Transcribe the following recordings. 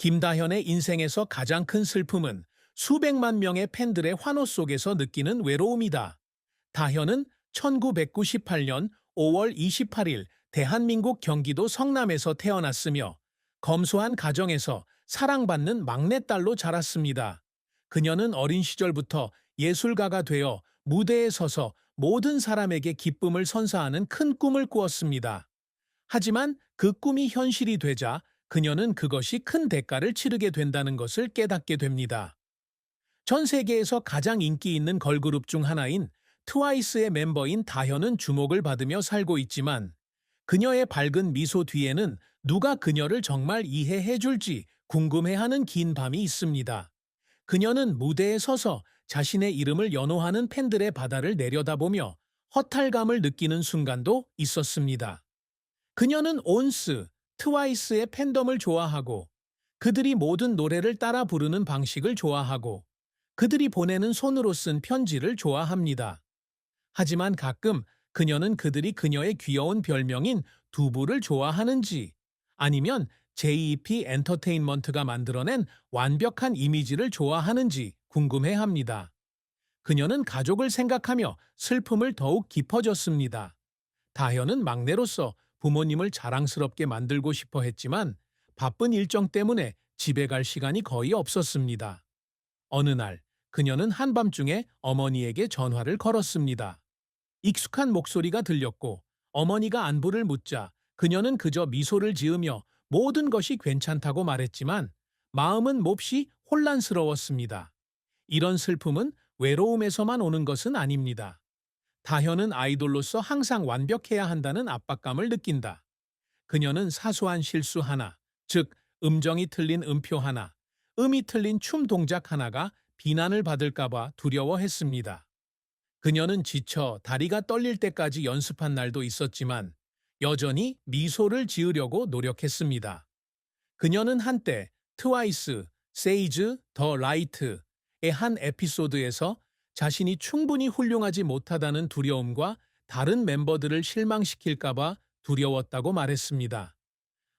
김다현의 인생에서 가장 큰 슬픔은 수백만 명의 팬들의 환호 속에서 느끼는 외로움이다. 다현은 1998년 5월 28일 대한민국 경기도 성남에서 태어났으며 검소한 가정에서 사랑받는 막내딸로 자랐습니다. 그녀는 어린 시절부터 예술가가 되어 무대에 서서 모든 사람에게 기쁨을 선사하는 큰 꿈을 꾸었습니다. 하지만 그 꿈이 현실이 되자 그녀는 그것이 큰 대가를 치르게 된다는 것을 깨닫게 됩니다. 전 세계에서 가장 인기 있는 걸그룹 중 하나인 트와이스의 멤버인 다현은 주목을 받으며 살고 있지만 그녀의 밝은 미소 뒤에는 누가 그녀를 정말 이해해 줄지 궁금해하는 긴 밤이 있습니다. 그녀는 무대에 서서 자신의 이름을 연호하는 팬들의 바다를 내려다보며 허탈감을 느끼는 순간도 있었습니다. 그녀는 온스, 트와이스의 팬덤을 좋아하고 그들이 모든 노래를 따라 부르는 방식을 좋아하고 그들이 보내는 손으로 쓴 편지를 좋아합니다. 하지만 가끔 그녀는 그들이 그녀의 귀여운 별명인 두부를 좋아하는지 아니면 JEP 엔터테인먼트가 만들어낸 완벽한 이미지를 좋아하는지 궁금해합니다. 그녀는 가족을 생각하며 슬픔을 더욱 깊어졌습니다. 다현은 막내로서 부모님을 자랑스럽게 만들고 싶어 했지만 바쁜 일정 때문에 집에 갈 시간이 거의 없었습니다. 어느 날 그녀는 한밤중에 어머니에게 전화를 걸었습니다. 익숙한 목소리가 들렸고 어머니가 안부를 묻자 그녀는 그저 미소를 지으며 모든 것이 괜찮다고 말했지만 마음은 몹시 혼란스러웠습니다. 이런 슬픔은 외로움에서만 오는 것은 아닙니다. 다현은 아이돌로서 항상 완벽해야 한다는 압박감을 느낀다. 그녀는 사소한 실수 하나, 즉 음정이 틀린 음표 하나, 음이 틀린 춤 동작 하나가 비난을 받을까봐 두려워했습니다. 그녀는 지쳐 다리가 떨릴 때까지 연습한 날도 있었지만 여전히 미소를 지으려고 노력했습니다. 그녀는 한때 트와이스, 세이즈, 더 라이트의 한 에피소드에서 자신이 충분히 훌륭하지 못하다는 두려움과 다른 멤버들을 실망시킬까봐 두려웠다고 말했습니다.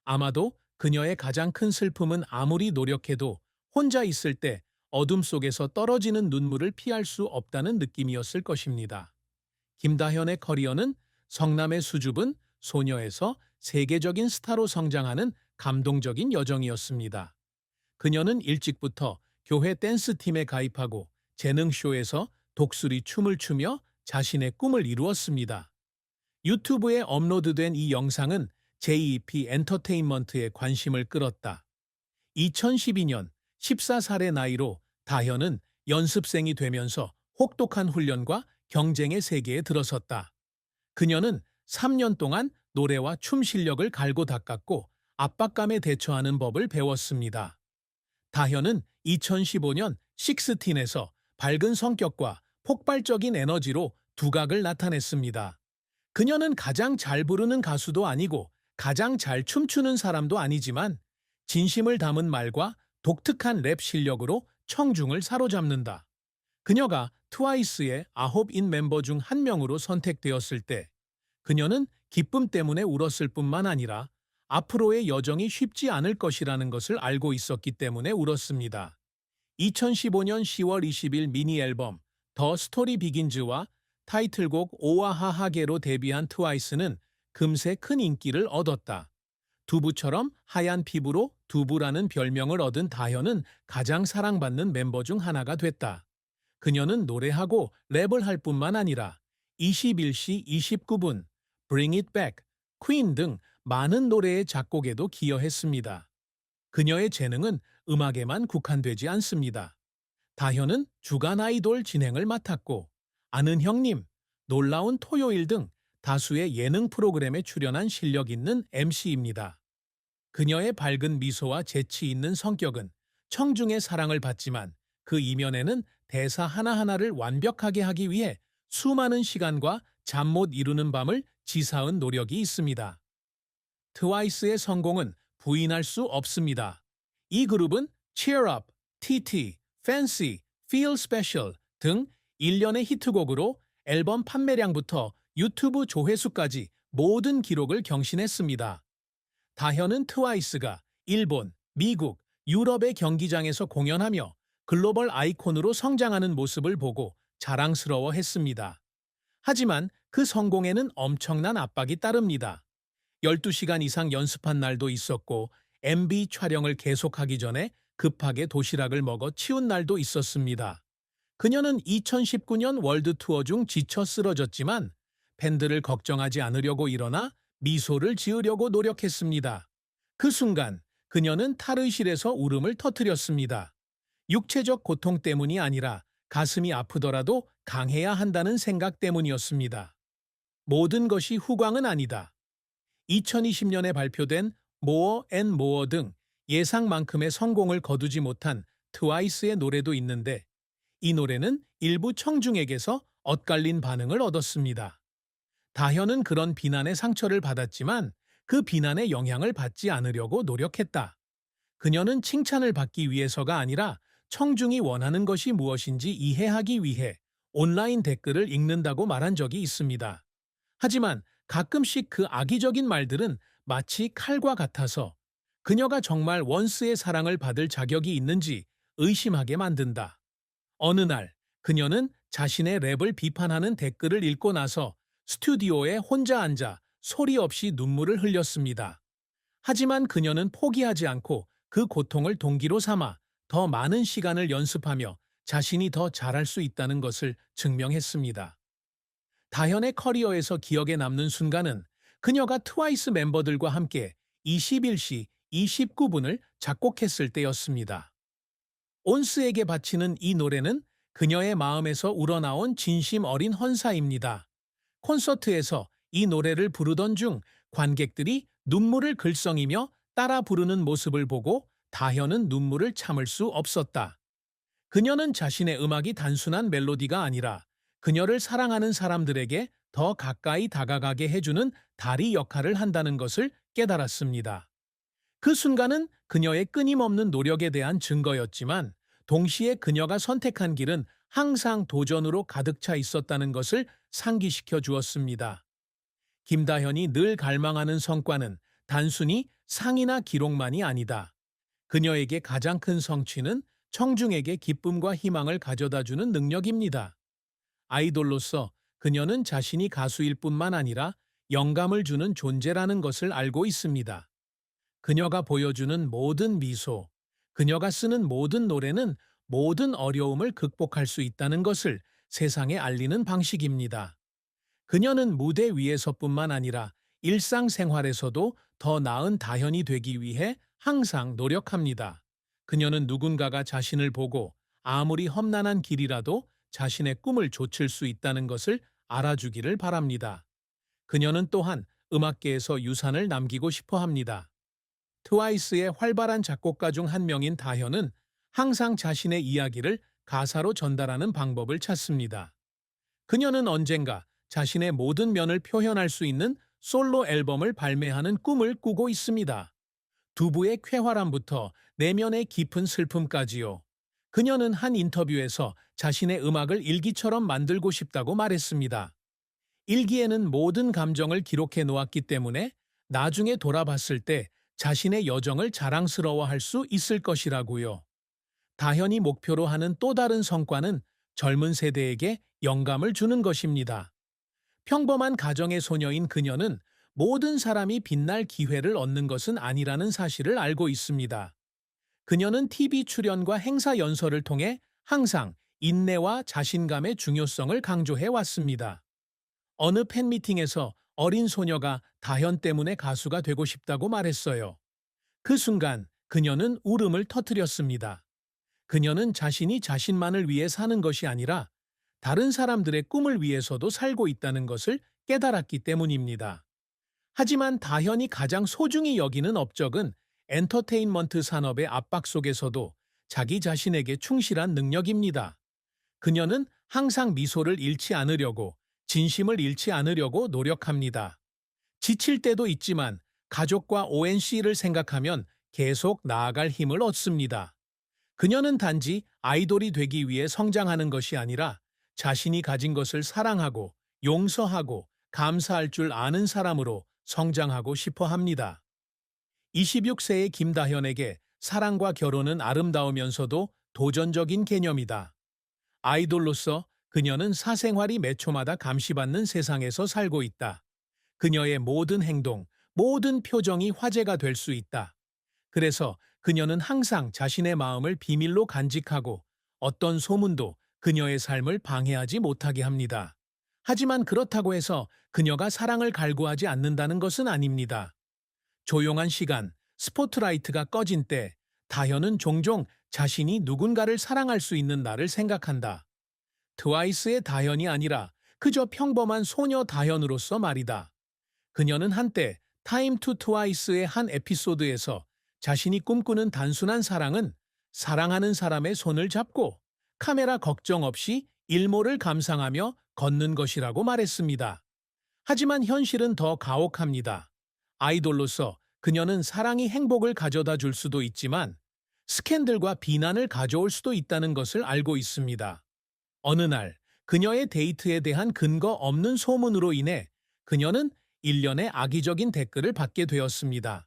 아마도 그녀의 가장 큰 슬픔은 아무리 노력해도 혼자 있을 때 어둠 속에서 떨어지는 눈물을 피할 수 없다는 느낌이었을 것입니다. 김다현의 커리어는 성남의 수줍은 소녀에서 세계적인 스타로 성장하는 감동적인 여정이었습니다. 그녀는 일찍부터 교회 댄스팀에 가입하고 재능쇼에서 독수리 춤을 추며 자신의 꿈을 이루었습니다. 유튜브에 업로드된 이 영상은 JEP 엔터테인먼트의 관심을 끌었다. 2012년 14살의 나이로 다현은 연습생이 되면서 혹독한 훈련과 경쟁의 세계에 들어섰다. 그녀는 3년 동안 노래와 춤 실력을 갈고 닦았고 압박감에 대처하는 법을 배웠습니다. 다현은 2015년 식스틴에서 밝은 성격과 폭발적인 에너지로 두각을 나타냈습니다. 그녀는 가장 잘 부르는 가수도 아니고 가장 잘 춤추는 사람도 아니지만 진심을 담은 말과 독특한 랩 실력으로 청중을 사로잡는다. 그녀가 트와이스의 9인 멤버 중 한 명으로 선택되었을 때 그녀는 기쁨 때문에 울었을 뿐만 아니라 앞으로의 여정이 쉽지 않을 것이라는 것을 알고 있었기 때문에 울었습니다. 2015년 10월 20일 미니 앨범 더 스토리 비긴즈와 타이틀곡 오아하하게로 데뷔한 트와이스는 금세 큰 인기를 얻었다. 두부처럼 하얀 피부로 두부라는 별명을 얻은 다현은 가장 사랑받는 멤버 중 하나가 됐다. 그녀는 노래하고 랩을 할 뿐만 아니라 21시 29분, Bring It Back, Queen 등 많은 노래의 작곡에도 기여했습니다. 그녀의 재능은 음악에만 국한되지 않습니다. 다현은 주간 아이돌 진행을 맡았고 아는 형님, 놀라운 토요일 등 다수의 예능 프로그램에 출연한 실력 있는 MC입니다. 그녀의 밝은 미소와 재치 있는 성격은 청중의 사랑을 받지만 그 이면에는 대사 하나하나를 완벽하게 하기 위해 수많은 시간과 잠 못 이루는 밤을 지사은 노력이 있습니다. 트와이스의 성공은 부인할 수 없습니다. 이 그룹은 Cheer Up, TT, Fancy, Feel Special 등 일련의 히트곡으로 앨범 판매량부터 유튜브 조회수까지 모든 기록을 경신했습니다. 다현은 트와이스가 일본, 미국, 유럽의 경기장에서 공연하며 글로벌 아이콘으로 성장하는 모습을 보고 자랑스러워했습니다. 하지만 그 성공에는 엄청난 압박이 따릅니다. 12시간 이상 연습한 날도 있었고 MV 촬영을 계속하기 전에 급하게 도시락을 먹어 치운 날도 있었습니다. 그녀는 2019년 월드 투어 중 지쳐 쓰러졌지만 팬들을 걱정하지 않으려고 일어나 미소를 지으려고 노력했습니다. 그 순간 그녀는 탈의실에서 울음을 터뜨렸습니다. 육체적 고통 때문이 아니라 가슴이 아프더라도 강해야 한다는 생각 때문이었습니다. 모든 것이 후광은 아니다. 2020년에 발표된 More and More 등 예상만큼의 성공을 거두지 못한 트와이스의 노래도 있는데 이 노래는 일부 청중에게서 엇갈린 반응을 얻었습니다. 다현은 그런 비난의 상처를 받았지만 그 비난의 영향을 받지 않으려고 노력했다. 그녀는 칭찬을 받기 위해서가 아니라 청중이 원하는 것이 무엇인지 이해하기 위해 온라인 댓글을 읽는다고 말한 적이 있습니다. 하지만 가끔씩 그 악의적인 말들은 마치 칼과 같아서 그녀가 정말 원스의 사랑을 받을 자격이 있는지 의심하게 만든다. 어느 날 그녀는 자신의 랩을 비판하는 댓글을 읽고 나서 스튜디오에 혼자 앉아 소리 없이 눈물을 흘렸습니다. 하지만 그녀는 포기하지 않고 그 고통을 동기로 삼아 더 많은 시간을 연습하며 자신이 더 잘할 수 있다는 것을 증명했습니다. 다현의 커리어에서 기억에 남는 순간은 그녀가 트와이스 멤버들과 함께 21시 29분을 작곡했을 때였습니다. 온스에게 바치는 이 노래는 그녀의 마음에서 우러나온 진심 어린 헌사입니다. 콘서트에서 이 노래를 부르던 중 관객들이 눈물을 글썽이며 따라 부르는 모습을 보고 다현은 눈물을 참을 수 없었다. 그녀는 자신의 음악이 단순한 멜로디가 아니라 그녀를 사랑하는 사람들에게 더 가까이 다가가게 해주는 다리 역할을 한다는 것을 깨달았습니다. 그 순간은 그녀의 끊임없는 노력에 대한 증거였지만 동시에 그녀가 선택한 길은 항상 도전으로 가득 차 있었다는 것을 상기시켜 주었습니다. 김다현이 늘 갈망하는 성과는 단순히 상이나 기록만이 아니다. 그녀에게 가장 큰 성취는 청중에게 기쁨과 희망을 가져다주는 능력입니다. 아이돌로서 그녀는 자신이 가수일 뿐만 아니라 영감을 주는 존재라는 것을 알고 있습니다. 그녀가 보여주는 모든 미소, 그녀가 쓰는 모든 노래는 모든 어려움을 극복할 수 있다는 것을 세상에 알리는 방식입니다. 그녀는 무대 위에서뿐만 아니라 일상생활에서도 더 나은 다현이 되기 위해 항상 노력합니다. 그녀는 누군가가 자신을 보고 아무리 험난한 길이라도 자신의 꿈을 좇을 수 있다는 것을 알아주기를 바랍니다. 그녀는 또한 음악계에서 유산을 남기고 싶어 합니다. 트와이스의 활발한 작곡가 중 한 명인 다현은 항상 자신의 이야기를 가사로 전달하는 방법을 찾습니다. 그녀는 언젠가 자신의 모든 면을 표현할 수 있는 솔로 앨범을 발매하는 꿈을 꾸고 있습니다. 두부의 쾌활함부터 내면의 깊은 슬픔까지요. 그녀는 한 인터뷰에서 자신의 음악을 일기처럼 만들고 싶다고 말했습니다. 일기에는 모든 감정을 기록해 놓았기 때문에 나중에 돌아봤을 때 자신의 여정을 자랑스러워할 수 있을 것이라고요. 다현이 목표로 하는 또 다른 성과는 젊은 세대에게 영감을 주는 것입니다. 평범한 가정의 소녀인 그녀는 모든 사람이 빛날 기회를 얻는 것은 아니라는 사실을 알고 있습니다. 그녀는 TV 출연과 행사 연설을 통해 항상 인내와 자신감의 중요성을 강조해 왔습니다. 어느 팬미팅에서 어린 소녀가 다현 때문에 가수가 되고 싶다고 말했어요. 그 순간 그녀는 울음을 터뜨렸습니다. 그녀는 자신이 자신만을 위해 사는 것이 아니라 다른 사람들의 꿈을 위해서도 살고 있다는 것을 깨달았기 때문입니다. 하지만 다현이 가장 소중히 여기는 업적은 엔터테인먼트 산업의 압박 속에서도 자기 자신에게 충실한 능력입니다. 그녀는 항상 미소를 잃지 않으려고, 진심을 잃지 않으려고 노력합니다. 지칠 때도 있지만 가족과 ONC를 생각하면 계속 나아갈 힘을 얻습니다. 그녀는 단지 아이돌이 되기 위해 성장하는 것이 아니라 자신이 가진 것을 사랑하고 용서하고 감사할 줄 아는 사람으로 성장하고 싶어 합니다. 26세의 김다현에게 사랑과 결혼은 아름다우면서도 도전적인 개념이다. 아이돌로서 그녀는 사생활이 매 초마다 감시받는 세상에서 살고 있다. 그녀의 모든 행동, 모든 표정이 화제가 될 수 있다. 그래서 그녀는 항상 자신의 마음을 비밀로 간직하고 어떤 소문도 그녀의 삶을 방해하지 못하게 합니다. 하지만 그렇다고 해서 그녀가 사랑을 갈구하지 않는다는 것은 아닙니다. 조용한 시간, 스포트라이트가 꺼진 때, 다현은 종종 자신이 누군가를 사랑할 수 있는 나를 생각한다. 트와이스의 다현이 아니라 그저 평범한 소녀 다현으로서 말이다. 그녀는 한때 타임 투 트와이스의 한 에피소드에서 자신이 꿈꾸는 단순한 사랑은 사랑하는 사람의 손을 잡고 카메라 걱정 없이 일몰을 감상하며 걷는 것이라고 말했습니다. 하지만 현실은 더 가혹합니다. 아이돌로서 그녀는 사랑이 행복을 가져다 줄 수도 있지만 스캔들과 비난을 가져올 수도 있다는 것을 알고 있습니다. 어느 날 그녀의 데이트에 대한 근거 없는 소문으로 인해 그녀는 일련의 악의적인 댓글을 받게 되었습니다.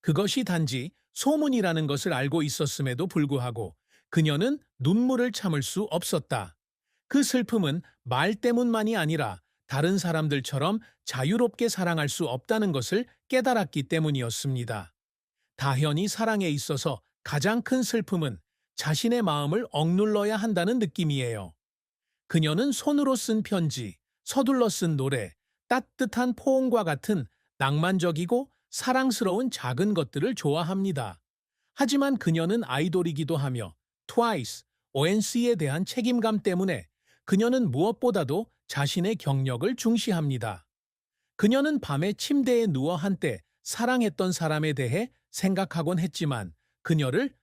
그것이 단지 소문이라는 것을 알고 있었음에도 불구하고 그녀는 눈물을 참을 수 없었다. 그 슬픔은 말 때문만이 아니라 다른 사람들처럼 자유롭게 사랑할 수 없다는 것을 깨달았기 때문이었습니다. 다현이 사랑에 있어서 가장 큰 슬픔은 자신의 마음을 억눌러야 한다는 느낌이에요. 그녀는 손으로 쓴 편지, 서둘러 쓴 노래, 따뜻한 포옹과 같은 낭만적이고 사랑스러운 작은 것들을 좋아합니다. 하지만 그녀는 아이돌이기도 하며 트와이스, ONC에 대한 책임감 때문에 그녀는 무엇보다도 자신의 경력을 중시합니다. 그녀는 밤에 침대에 누워 한때 사랑했던 사람에 대해 생각하곤 했지만 그녀를